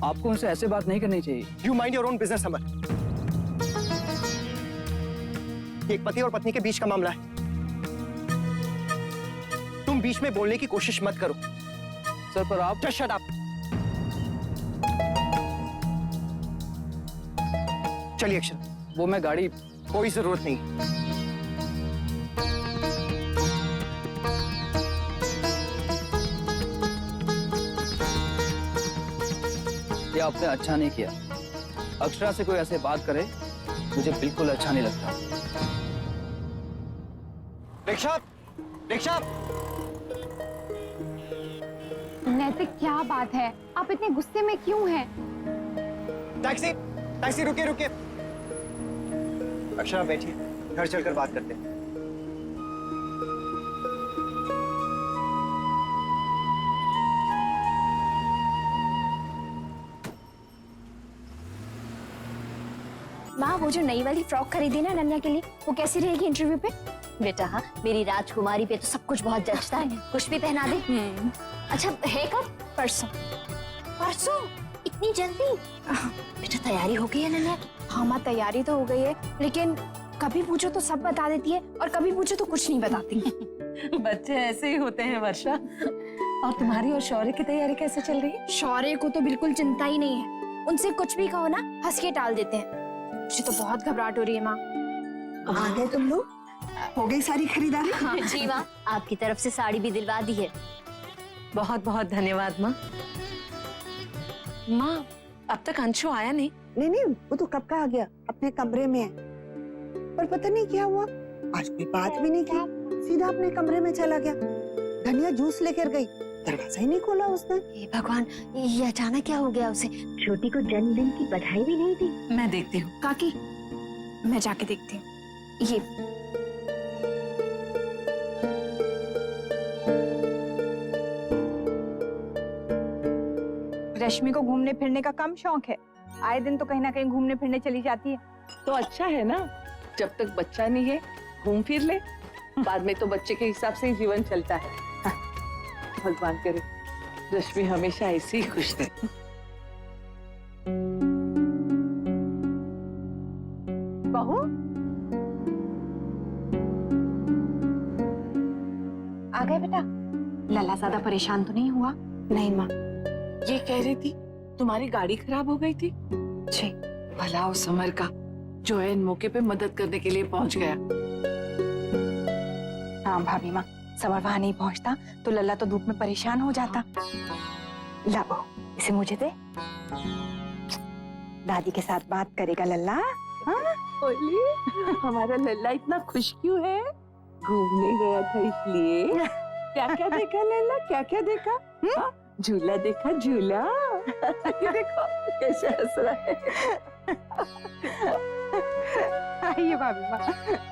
आपको उनसे ऐसे बात नहीं करनी चाहिए। You mind your own business summer. एक पति और पत्नी के बीच का मामला है, तुम बीच में बोलने की कोशिश मत करो। सर पर आप जस्ट शट अप। चलिए अक्षर। वो मैं गाड़ी कोई जरूरत नहीं। ये आपने अच्छा नहीं किया। अक्षरा से कोई ऐसे बात करे मुझे बिल्कुल अच्छा नहीं लगता। Rickshaw, rickshaw. नैतिक, क्या बात है? आप इतने गुस्से में क्यों हैं? टैक्सी, टैक्सी, रुकिए रुकिए। अक्षरा बैठिए, घर चलकर बात करते हैं। माँ, वो जो नई वाली फ्रॉक खरीदी ना नन्या के लिए, वो कैसी रहेगी इंटरव्यू पे? बेटा हाँ, मेरी राजकुमारी पे तो सब कुछ बहुत जचता है। कुछ भी पहना दे। अच्छा है कब? परसों। परसों? इतनी जल्दी? बेटा तैयारी हो गई है नन्या? हाँ माँ, तैयारी तो हो गई है, लेकिन कभी पूछो तो सब बता देती है और कभी पूछो तो कुछ नहीं बताती। बच्चे ऐसे ही होते हैं वर्षा। और तुम्हारी और शौर्य की तैयारी कैसे चल रही है? शौर्य को तो बिल्कुल चिंता ही नहीं है, उनसे कुछ भी कहो ना हंस के टाल देते हैं। मुझे तो बहुत घबराहट हो रही है माँ। आ गए तुम लोग? हो गई सारी खरीदारी? जी माँ, आपकी तरफ से साड़ी भी दिलवा दी है। बहुत बहुत धन्यवाद माँ। माँ, अब तक अंशु आया नहीं? नहीं, वो तो कब का आ गया, अपने कमरे में है। पर पता नहीं क्या हुआ, आज कोई बात भी नहीं की, सीधा अपने कमरे में चला गया। धनिया जूस लेकर गई, दरवाजा ही नहीं खोला उसने। हे भगवान, ये अचानक क्या हो गया उसे? छोटी को जन्मदिन की बधाई भी नहीं दी। मैं देखती हूँ। काकी, मैं जाके देखती हूँ। ये रश्मि को घूमने फिरने का कम शौक है, आए दिन तो कहीं ना कहीं घूमने फिरने चली जाती है। तो अच्छा है ना, जब तक बच्चा नहीं है घूम फिर ले, बाद में तो बच्चे के हिसाब से ही जीवन चलता है। भगवान करे रश्मि हमेशा ऐसी ही खुश रहे। बहू, आ गए बेटा? लला ज्यादा परेशान तो नहीं हुआ? नहीं माँ। ये कह रही थी तुम्हारी गाड़ी खराब हो गई थी। जी। भला उस समर का जो एन मौके पे मदद करने के लिए पहुंच गया। हाँ भाभी माँ, समर वहां नहीं पहुंचता तो लल्ला तो धूप में परेशान हो जाता। ला बहू, इसे मुझे दे, दादी के साथ बात करेगा लल्ला। हाँ? बोली हमारा लल्ला इतना खुश क्यों है? घूमने गया था इसलिए। क्या क्या देखा लल्ला, क्या क्या देखा? हाँ? झूला देखा, झूला। ये देखो कैसे हंस रहा है। आइए भाभी माँ।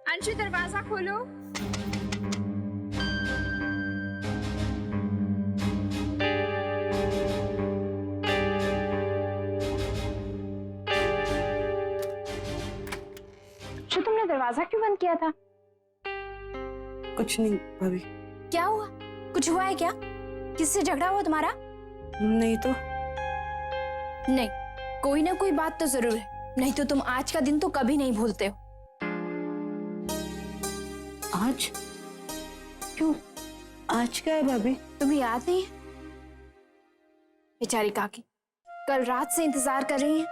अंशु, दरवाजा खोलो। अंशु, तुमने दरवाजा क्यों बंद किया था? कुछ नहीं भाभी। क्या हुआ? कुछ हुआ है क्या? किससे झगड़ा हुआ तुम्हारा? नहीं तो। नहीं, कोई ना कोई बात तो जरूर है, नहीं तो तुम आज का दिन तो कभी नहीं भूलते हो। आज? क्यों? आज क्या है भाभी? तुम्हें याद नहीं है? बेचारी काकी कल रात से इंतजार कर रही हैं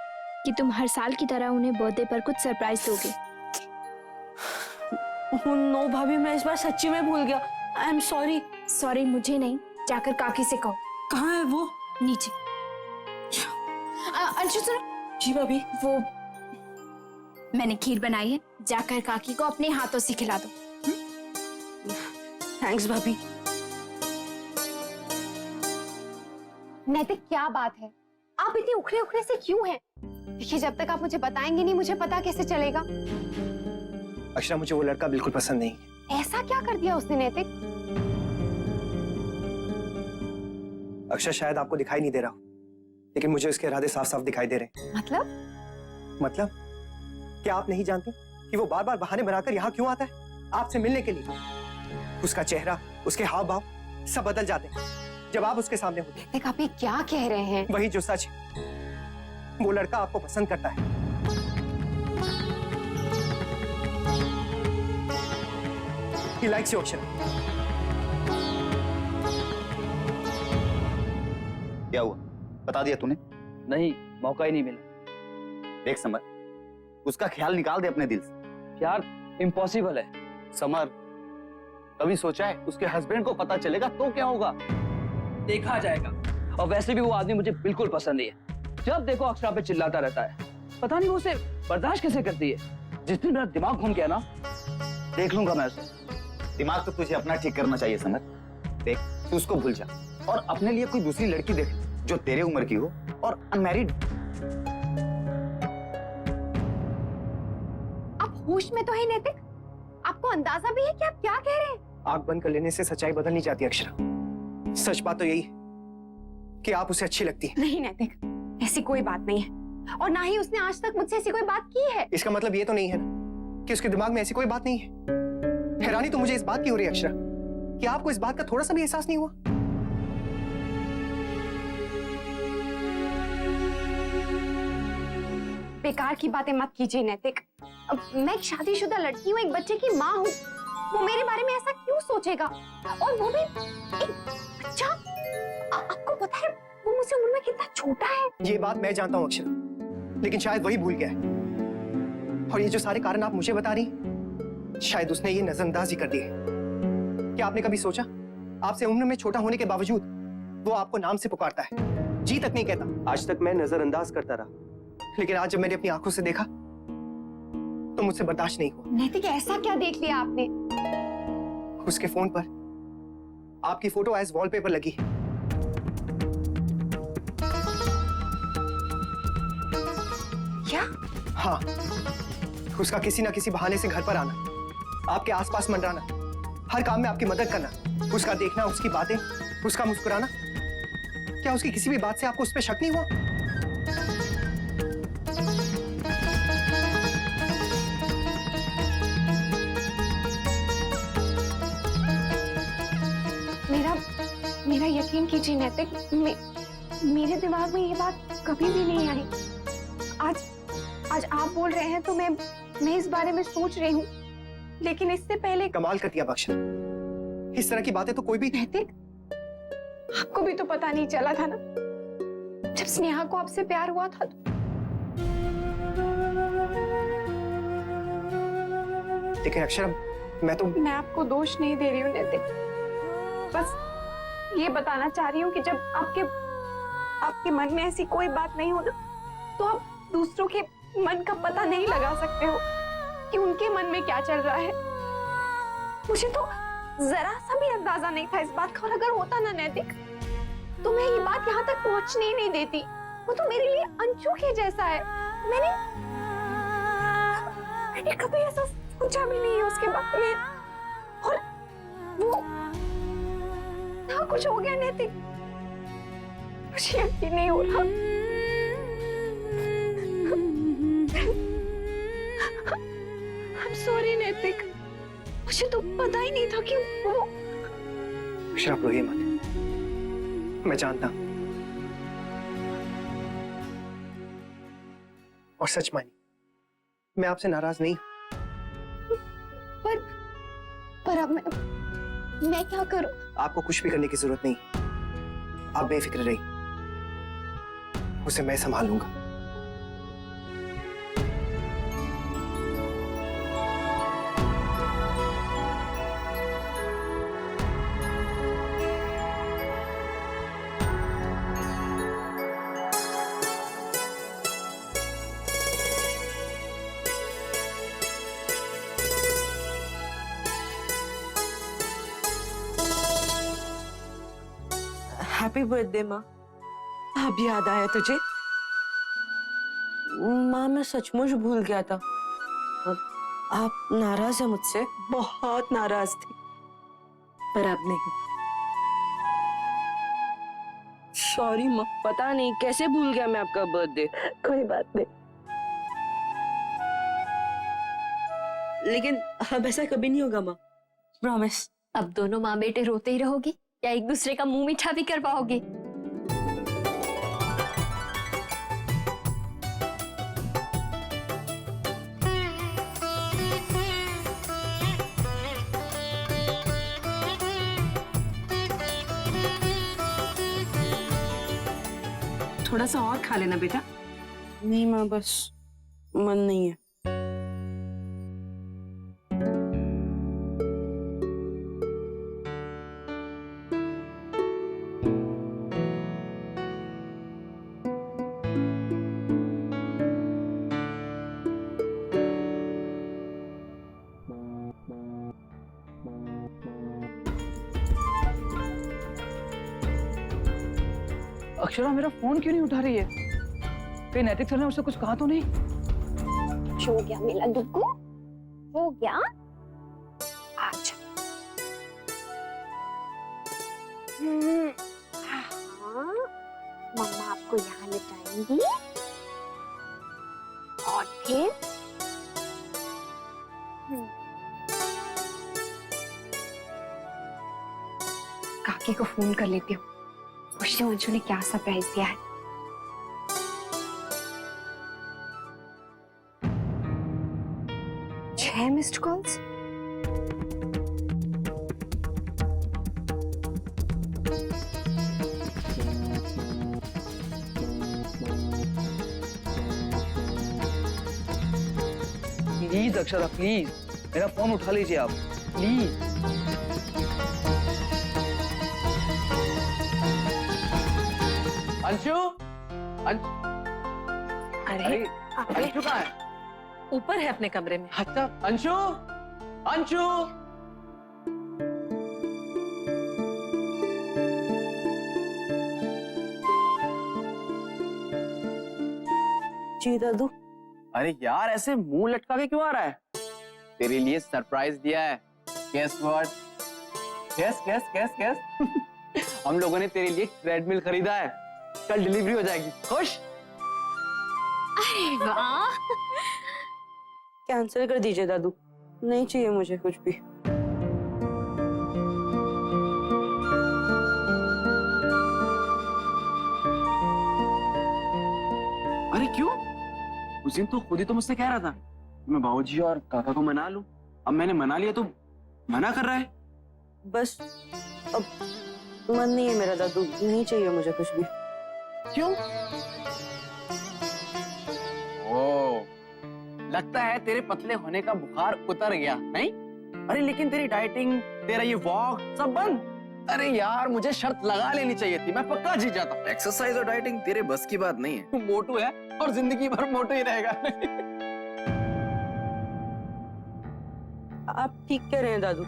कि तुम हर साल की तरह उन्हें बर्थडे पर कुछ सरप्राइज दोगे। नो भाभी, मैं इस बार सच्ची में भूल गया। I am sorry. सॉरी मुझे नहीं, जाकर काकी से कहो। कहाँ है वो? नीचे। अंशु सुनो। जी भाभी। वो मैंने खीर बनाई है, जाकर काकी को अपने हाथों से खिला दो। थैंक्स भाभी। नैतिक क्या बात है, आप इतने उखड़े उखड़े से क्यों हैं? देखिए जब तक आप मुझे बताएंगे नहीं मुझे पता कैसे चलेगा। अक्षरा, मुझे वो लड़का बिल्कुल पसंद नहीं है। ऐसा क्या कर दिया उसने नैतिक? अक्षरा, शायद आपको दिखाई नहीं दे रहा, लेकिन मुझे उसके इरादे साफ साफ दिखाई दे रहे हैं। मतलब क्या आप नहीं जानते कि वो बार बार बहाने बनाकर यहाँ क्यों आता है? आपसे मिलने के लिए। उसका चेहरा, उसके हाव भाव सब बदल जाते हैं जब आप उसके सामने होते हैं। नैतिक आप ये क्या कह रहे हैं? वही जो सच है, वो लड़का आपको पसंद करता है। He likes you, Akshara. क्या हुआ, बता दिया तूने? नहीं, मौका ही नहीं मिला। देख समर, उसका ख्याल निकाल दे अपने दिल से। यार इम्पॉसिबल है समर। कभी सोचा है उसके हस्बैंड को पता चलेगा तो क्या होगा? देखा जाएगा। और वैसे भी वो आदमी मुझे बिल्कुल पसंद नहीं है। जब देखो अक्षरा पे चिल्लाता रहता है, पता नहीं वो उसे बर्दाश्त कैसे करती है। जिस दिन मेरा दिमाग घूम गया ना, देख लूंगा मैं उसे। दिमाग तो तुझे अपना ठीक करना चाहिए समर। देख, तू उसको भूल जा और अपने लिए कोई दूसरी लड़की देख जो तेरे उम्र की हो और अनमैरिड। आप होश में तो है नैतिक? आपको अंदाजा भी है कि आप क्या कह रहे हैं? आंख बंद कर लेने से सच्चाई बदल नहीं जाती अक्षरा। सच बात तो यही है कि आप उसे अच्छी लगती है। नहीं नैतिक, ऐसी कोई बात नहीं है और ना ही उसने आज तक मुझसे ऐसी कोई बात की है। इसका मतलब ये तो नहीं है ना कि उसके दिमाग में ऐसी कोई बात नहीं है। हैरानी तो मुझे इस बात की हो रही है अक्षरा कि आपको इस बात का थोड़ा सा भी एहसास नहीं हुआ। बेकार की बातें मत कीजिए नैतिक। अब मैं एक शादीशुदा लड़की हूँ, एक बच्चे की माँ हूँ। वो मेरे बारे में ऐसा क्यों सोचेगा? और वो भी एक बच्चा। आपको पता है वो मुझसे उम्र में कितना छोटा है? ये बात मैं जानता हूँ अक्षरा, लेकिन शायद वही भूल गया है। और ये जो सारे कारण आप मुझे बता रही, शायद उसने ये नजरअंदाज ही कर दिए। क्या आपने कभी सोचा, आपसे उम्र में छोटा होने के बावजूद वो आपको नाम से पुकारता है, जी तक नहीं कहता। आज तक मैं नजरअंदाज करता रहा, लेकिन आज जब मैंने अपनी आंखों से देखा तो मुझसे बर्दाश्त नहीं हुआ। नैतिक ऐसा क्या देख लिया आपने? उसके फोन पर आपकी फोटो एज वॉलपेपर लगी है। क्या? हाँ, उसका किसी ना किसी बहाने से घर पर आना, आपके आसपास मंडराना, हर काम में आपकी मदद करना, उसका देखना, उसकी बातें, उसका मुस्कुराना। क्या उसकी किसी भी बात से आपको उस पर शक नहीं हुआ? मेरा यकीन कीजिए नैतिक, मेरे दिमाग में ये बात कभी भी नहीं आई। आज आप बोल रहे हैं तो मैं इस बारे में सोच रही हूँ, लेकिन इससे पहले। कमाल कर दिया बख्शा, इस तरह की बातें तो कोई भी। नैतिक, आपको भी तो पता नहीं चला था ना जब स्नेहा को आपसे प्यार हुआ था तो। लेकिन अक्षरा, मैं आपको दोष नहीं दे रही हूँ नैतिक, बस ये बताना चाह रही हूँ कि जब आपके मन में ऐसी कोई बात नहीं हो ना, तो आप दूसरों के मन का पता नहीं लगा सकते हो कि उनके मन में क्या चल रहा है। मुझे तो जरा सा भी अंदाजा नहीं था इस बात का, और अगर होता ना नैतिक तो मैं ये बात यहाँ तक पहुंचने ही नहीं देती। वो तो मेरे लिए अंशु के जैसा है। मैंने कभी ऐसा सोचा भी नहीं है उसके बारे में, और वो ना कुछ हो गया नैतिक, मुझे यकीन नहीं हो रहा। I'm sorry नैतिक, मुझे तो पता ही नहीं था कि वो। अक्षरा, आप रोइए मत, मैं जानता हूं। और सच मानिए, मैं आपसे नाराज नहीं हूं। पर अब मैं क्या करूं? आपको कुछ भी करने की जरूरत नहीं, आप बेफिक्र रहिए, उसे मैं संभाल लूंगा। हैप्पी बर्थडे माँ। अब याद आया तुझे? माँ मैं सचमुच भूल गया था। आप नाराज हैं मुझसे? बहुत नाराज थी, पर अब नहीं। सॉरी माँ। पता नहीं कैसे भूल गया मैं आपका बर्थडे। कोई बात नहीं, लेकिन अब ऐसा कभी नहीं होगा माँ, प्रॉमिस। अब दोनों माँ बेटे रोते ही रहोगे या एक दूसरे का मुंह मीठा भी कर पाओगे? थोड़ा सा और खा लेना बेटा। नहीं माँ, बस मन नहीं है। अक्षरा मेरा फोन क्यों नहीं उठा रही है? कहीं नैतिक सर ने उससे कुछ कहा तो नहीं? हो गया मेरा दुग्गू, हो गया। अच्छा हाँ, मम्मा आपको यहाँ लिटाएंगी और फिर काकी को फोन कर लेती हूँ, पूछती हूँ अंशु ने क्या सरप्राइज दिया है। छह missed calls. Please Akshara please, मेरा फोन उठा लीजिए आप प्लीज। अंशु, अरे अंशु कहाँ है? ऊपर है अपने कमरे में। अच्छा अंशु, अंशु। जी दादू। अरे यार ऐसे मुंह लटका के क्यों आ रहा है? तेरे लिए सरप्राइज दिया है। Guess what? Guess guess guess guess. हम लोगों ने तेरे लिए ट्रेडमिल खरीदा है, कल डिलीवरी हो जाएगी। खुश? अरे वाह! कैंसिल कर दीजिए दादू, नहीं चाहिए मुझे कुछ भी। अरे क्यों? उस दिन तो खुद ही तो मुझसे कह रहा था मैं बाबूजी और काका को मना लूं। अब मैंने मना लिया तो मना कर रहा है। बस अब मन नहीं है मेरा दादू, नहीं चाहिए मुझे कुछ भी। क्यों? ओ, लगता है तेरे पतले होने का बुखार उतर गया, नहीं? अरे लेकिन तेरी डाइटिंग, तेरा ये वॉक सब बंद। अरे यार मुझे शर्त लगा लेनी चाहिए थी, मैं पक्का जीत जाता। एक्सरसाइज और डाइटिंग तेरे बस की बात नहीं है। तू मोटू है और जिंदगी भर मोटू ही रहेगा। आप ठीक कह रहे हैं दादू,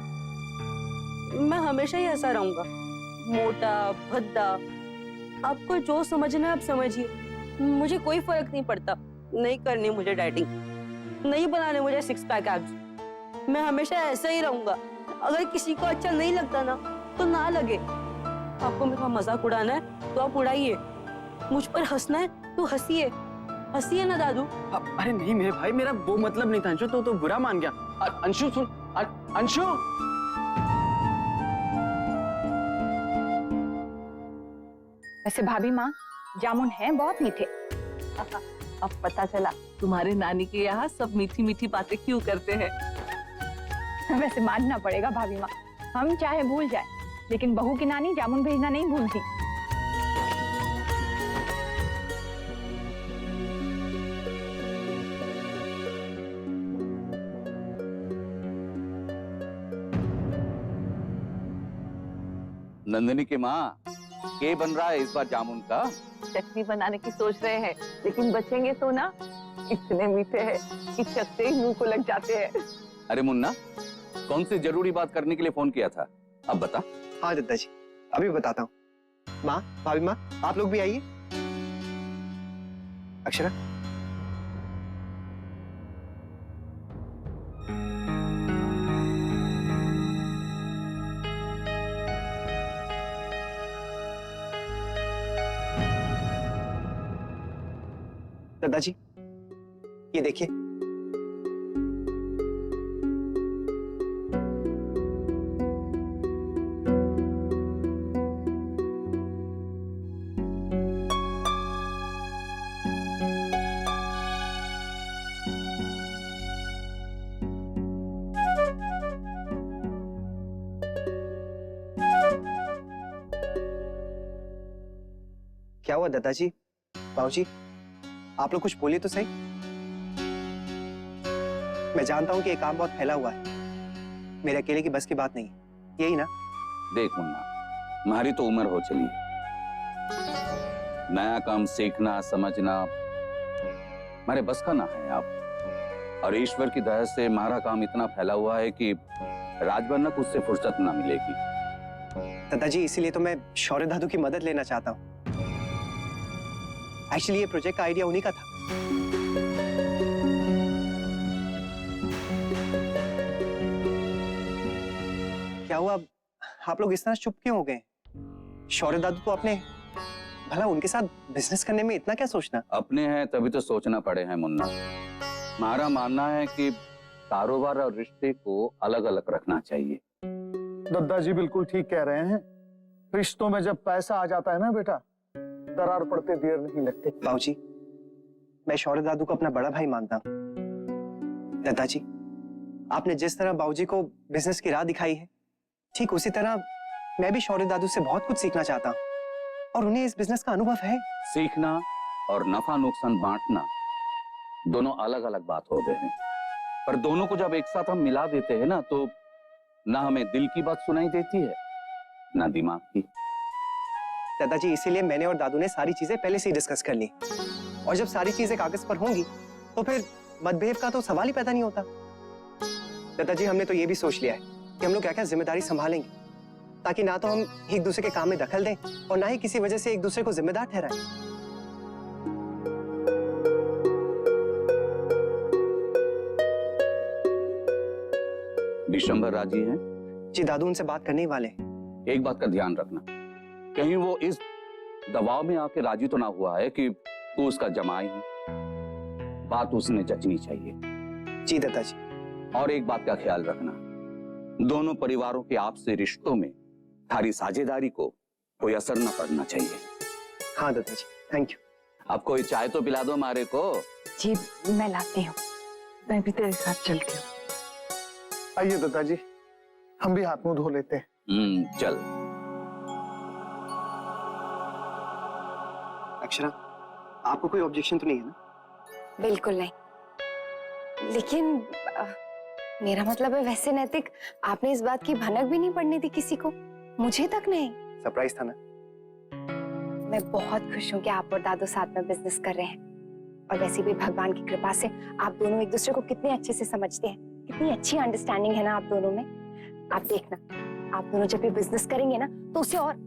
मैं हमेशा ही ऐसा रहूंगा, मोटा भद्दा। आपको जो समझना है आप समझिए, मुझे कोई फर्क नहीं पड़ता। नहीं करनी मुझे डाइटिंग, नहीं बनाने मुझे सिक्स पैक एब्स। मैं हमेशा ऐसा ही रहूंगा। अगर किसी को अच्छा नहीं लगता ना तो ना लगे। आपको मेरा मजाक उड़ाना है तो आप उड़ाइए, मुझ पर हंसना है तो हंसिए, हंसिए ना दादू। अरे नहीं मेरे भाई, मेरा वो मतलब नहीं था अंशु, तो बुरा मान गया। अंशु सुन, अंशु। वैसे भाभी माँ, जामुन हैं बहुत मीठे। अब पता चला तुम्हारे नानी के यहाँ सब मीठी मीठी बातें क्यों करते हैं। वैसे मानना पड़ेगा भाभी माँ, हम चाहे भूल जाए लेकिन बहू की नानी जामुन भेजना नहीं भूलती। नंदिनी की माँ, क्या बन रहा है इस बार जामुन का? चटनी बनाने की सोच रहे हैं, लेकिन बचेंगे तो ना। इतने मीठे हैं कि चखते ही मुंह को लग जाते हैं। अरे मुन्ना, कौन सी जरूरी बात करने के लिए फोन किया था, अब बता। हाँ दद्दा जी, अभी बताता हूँ। माँ, भाभी माँ, आप लोग भी आइए। अक्षरा, दादाजी, ये देखिए। क्या हुआ दादाजी, बाबूजी, आप लोग कुछ बोलिए तो सही। मैं जानता हूं कि ये काम बहुत फैला हुआ है, मेरे अकेले की बस की बात नहीं है, यही ना? देख मुन्ना, तुम्हारी तो उम्र हो चली है, नया काम सीखना समझना हमारे बस का ना है आप। और ईश्वर की दया से हमारा काम इतना फैला हुआ है कि राजभर को उससे फुर्सत ना मिलेगी। दादाजी, इसीलिए तो मैं शौर्य दादू की मदद लेना चाहता हूँ। एक्चुअली ये प्रोजेक्ट का आइडिया उन्हीं का था। क्या हुआ, आप लोग इस तरह चुप क्यों हो गए? शौर्य दादू तो अपने, भला उनके साथ बिजनेस करने में इतना क्या सोचना? अपने हैं तभी तो सोचना पड़े हैं मुन्ना। हमारा मानना है कि कारोबार और रिश्ते को अलग अलग रखना चाहिए। दादाजी बिल्कुल ठीक कह रहे हैं। रिश्तों में जब पैसा आ जाता है ना बेटा, दरार पड़ते देर नहीं लगती। बाबूजी, मैं शौर्य दादू को अपना बड़ा भाई मानता हूँ। दादाजी, आपने जिस तरह बाबूजी को बिजनेस की राह दिखाई है, ठीक उसी तरह मैं भी शौर्य दादू से बहुत कुछ सीखना चाहता हूँ, और उन्हें इस बिजनेस का अनुभव है। सीखना और नफा नुकसान बांटना दोनों अलग अलग बात होते हैं, पर दोनों को जब एक साथ हम मिला देते हैं ना, तो ना हमें दिल की बात सुनाई देती है ना दिमाग की। दादाजी, इसीलिए मैंने और दादू ने सारी चीजें पहले से ही डिस्कस कर ली, और जब सारी चीजें कागज पर होंगी तो फिर मतभेद का तो सवाल ही पैदा नहीं होता। दादाजी, हमने तो ये भी सोच लिया है कि हम लोग क्या क्या जिम्मेदारी संभालेंगे, ताकि ना तो हम एक दूसरे के काम में दखल दें और ना ही किसी वजह से एक दूसरे को जिम्मेदार ठहराएं। विशंबर राजी हैं? जी दादू, उनसे बात करने ही वाले हैं। एक बात का ध्यान रखना, कहीं वो इस दबाव में आके राजी तो ना हुआ है कि तू उसका जमाई है। बात उसने जचनी चाहिए। जी दादाजी। और एक बात का ख्याल रखना, दोनों परिवारों के आपसी रिश्तों में थारी साझेदारी को कोई असर न पड़ना चाहिए। हाँ दादाजी, थैंक यू। अब कोई चाय तो पिला दो मारे को। जी मैं लाती हूँ, मैं भी तेरे साथ चलती हूँ। आइए दादाजी, हम भी हाथ मुंह धो लेते हैं। चल। अक्षरा, आपको कोई ऑब्जेक्शन तो नहीं है ना? बिल्कुल नहीं, लेकिन मेरा मतलब है वैसे नैतिक, आपने इस बात की भनक भी नहीं पड़नी थी किसी को, मुझे तक नहीं। सरप्राइज था ना। मैं बहुत खुश हूँ कि आप और दादू साथ में बिजनेस कर रहे हैं, और वैसे भी भगवान की कृपा से आप दोनों एक दूसरे को कितने अच्छे से समझते हैं, कितनी अच्छी अंडरस्टैंडिंग है ना आप दोनों में। आप देखना, आप दोनों जब भी बिजनेस करेंगे ना तो उसे और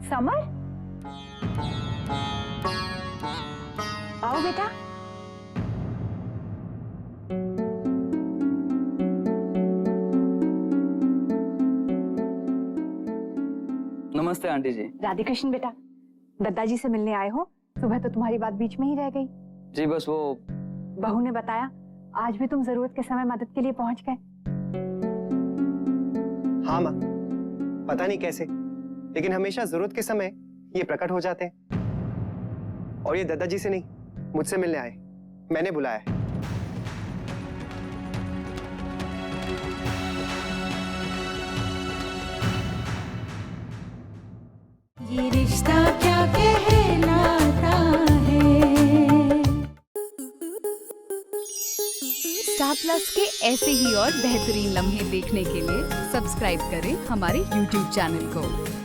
समर, आओ बेटा। आंटी जी। राधे कृष्ण बेटा, दादाजी से मिलने आए हो? सुबह तो तुम्हारी बात बीच में ही रह गई। जी बस वो बहू ने बताया आज भी तुम जरूरत के समय मदद के लिए पहुंच गए। हाँ माँ, पता नहीं कैसे, लेकिन हमेशा जरूरत के समय ये प्रकट हो जाते हैं। और ये दादाजी से नहीं, मुझसे मिलने आए, मैंने बुलाया है। ये रिश्ता क्या कहलाता है। स्टार प्लस के ऐसे ही और बेहतरीन लम्हे देखने के लिए सब्सक्राइब करें हमारे YouTube चैनल को।